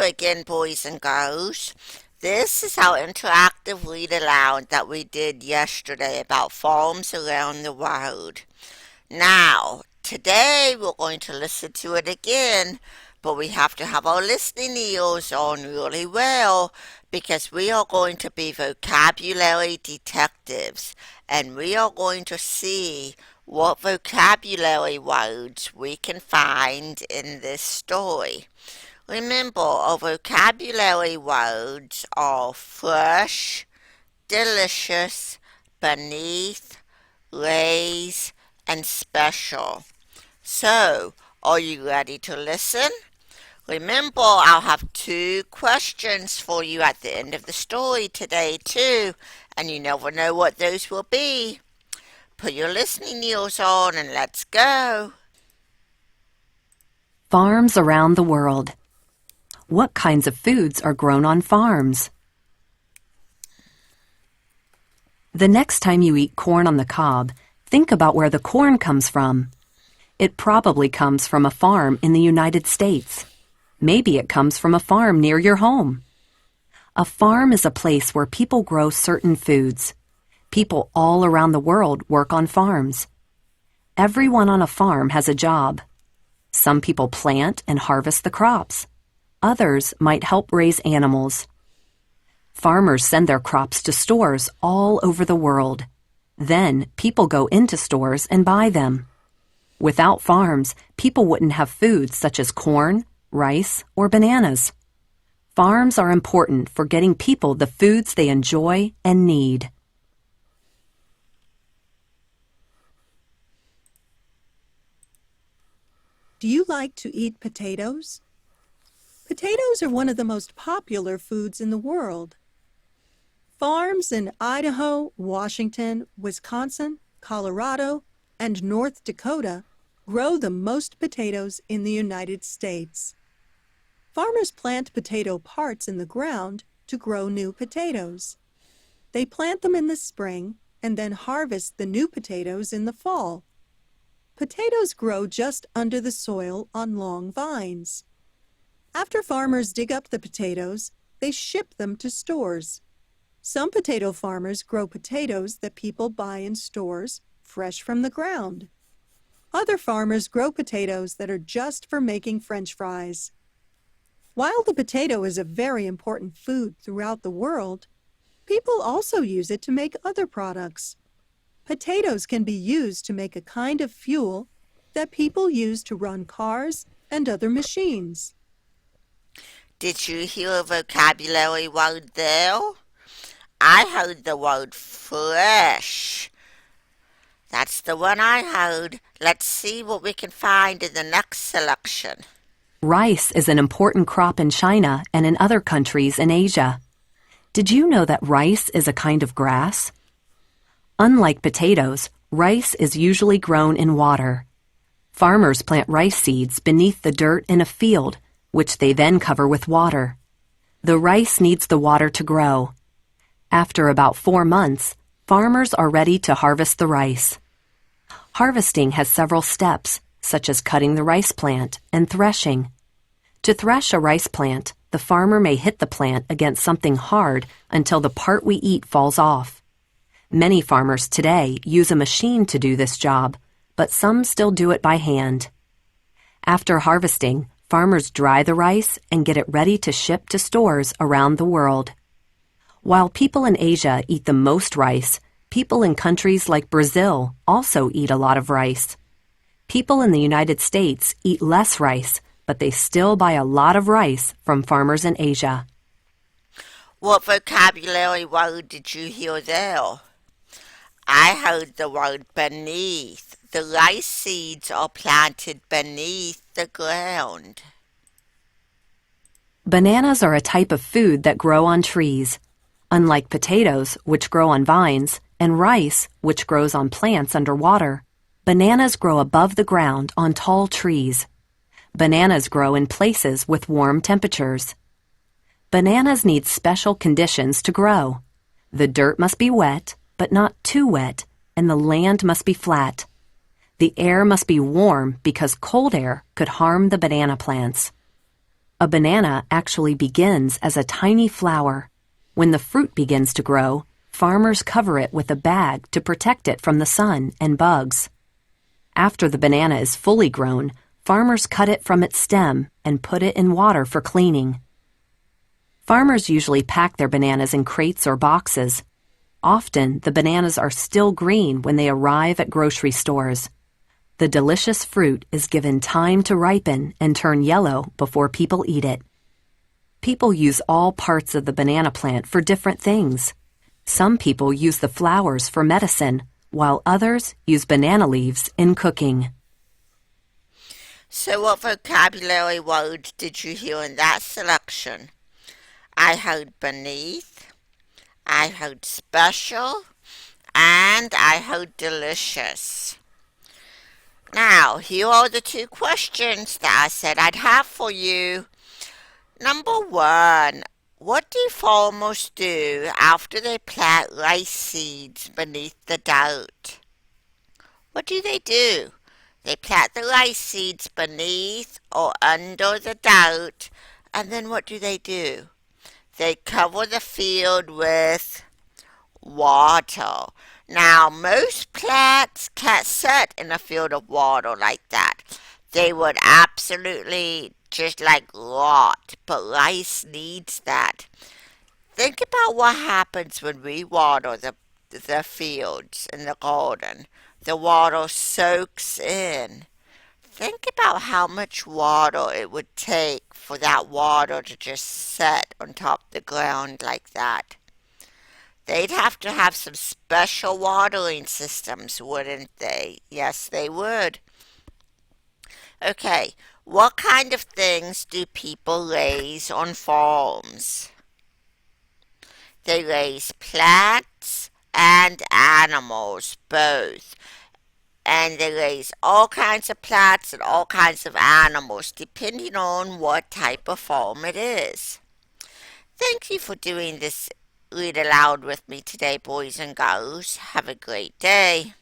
again, boys and girls. This is our interactive read aloud that we did yesterday about farms around the world. Now, today we're going to listen to it again, but we have to have our listening ears on really well because we are going to be vocabulary detectives and we are going to see what vocabulary words we can find in this story. Remember, our vocabulary words are fresh, delicious, beneath, raise, and special. So, are you ready to listen? Remember, I'll have two questions for you at the end of the story today, too, and you never know what those will be. Put your listening ears on and let's go. Farms around the world. What kinds of foods are grown on farms? The next time you eat corn on the cob, think about where the corn comes from. It probably comes from a farm in the United States. Maybe it comes from a farm near your home. A farm is a place where people grow certain foods. People all around the world work on farms. Everyone on a farm has a job. Some people plant and harvest the crops. Others might help raise animals. Farmers send their crops to stores all over the world. Then people go into stores and buy them. Without farms, people wouldn't have foods such as corn, rice, or bananas. Farms are important for getting people the foods they enjoy and need. Do you like to eat potatoes? Potatoes are one of the most popular foods in the world. Farms in Idaho, Washington, Wisconsin, Colorado, and North Dakota grow the most potatoes in the United States. Farmers plant potato parts in the ground to grow new potatoes. They plant them in the spring and then harvest the new potatoes in the fall. Potatoes grow just under the soil on long vines. After farmers dig up the potatoes, they ship them to stores. Some potato farmers grow potatoes that people buy in stores fresh from the ground. Other farmers grow potatoes that are just for making French fries. While the potato is a very important food throughout the world, people also use it to make other products. Potatoes can be used to make a kind of fuel that people use to run cars and other machines. Did you hear a vocabulary word there? I heard the word fresh. That's the one I heard. Let's see what we can find in the next selection. Rice is an important crop in China and in other countries in Asia. Did you know that rice is a kind of grass? Unlike potatoes, rice is usually grown in water. Farmers plant rice seeds beneath the dirt in a field, which they then cover with water. The rice needs the water to grow. After about 4 months, farmers are ready to harvest the rice. Harvesting has several steps, such as cutting the rice plant and threshing. To thresh a rice plant, the farmer may hit the plant against something hard until the part we eat falls off. Many farmers today use a machine to do this job, but some still do it by hand. After harvesting, farmers dry the rice and get it ready to ship to stores around the world. While people in Asia eat the most rice, people in countries like Brazil also eat a lot of rice. People in the United States eat less rice, but they still buy a lot of rice from farmers in Asia. What vocabulary word did you hear there? I heard the word beneath. The rice seeds are planted beneath the ground. Bananas are a type of food that grow on trees. Unlike potatoes, which grow on vines, and rice, which grows on plants underwater, bananas grow above the ground on tall trees. Bananas grow in places with warm temperatures. Bananas need special conditions to grow. The dirt must be wet, but not too wet, and the land must be flat. The air must be warm because cold air could harm the banana plants. A banana actually begins as a tiny flower. When the fruit begins to grow, farmers cover it with a bag to protect it from the sun and bugs. After the banana is fully grown, farmers cut it from its stem and put it in water for cleaning. Farmers usually pack their bananas in crates or boxes. Often, the bananas are still green when they arrive at grocery stores. The delicious fruit is given time to ripen and turn yellow before people eat it. People use all parts of the banana plant for different things. Some people use the flowers for medicine, while others use banana leaves in cooking. So what vocabulary words did you hear in that selection? I heard beneath, I heard special, and I heard delicious. Now, here are the two questions that I said I'd have for you. Number one, what do farmers do after they plant rice seeds beneath the dirt? What do? They plant the rice seeds beneath or under the dirt, and then what do? They cover the field with water. Now, most plants can't set in a field of water like that. They would absolutely just like rot, but rice needs that. Think about what happens when we water the fields in the garden. The water soaks in. Think about how much water it would take for that water to just set on top of the ground like that. They'd have to have some special watering systems, wouldn't they? Yes, they would. Okay, what kind of things do people raise on farms? They raise plants and animals, both. And they raise all kinds of plants and all kinds of animals, depending on what type of farm it is. Thank you for doing this Read Aloud with me today, boys and girls. Have a great day.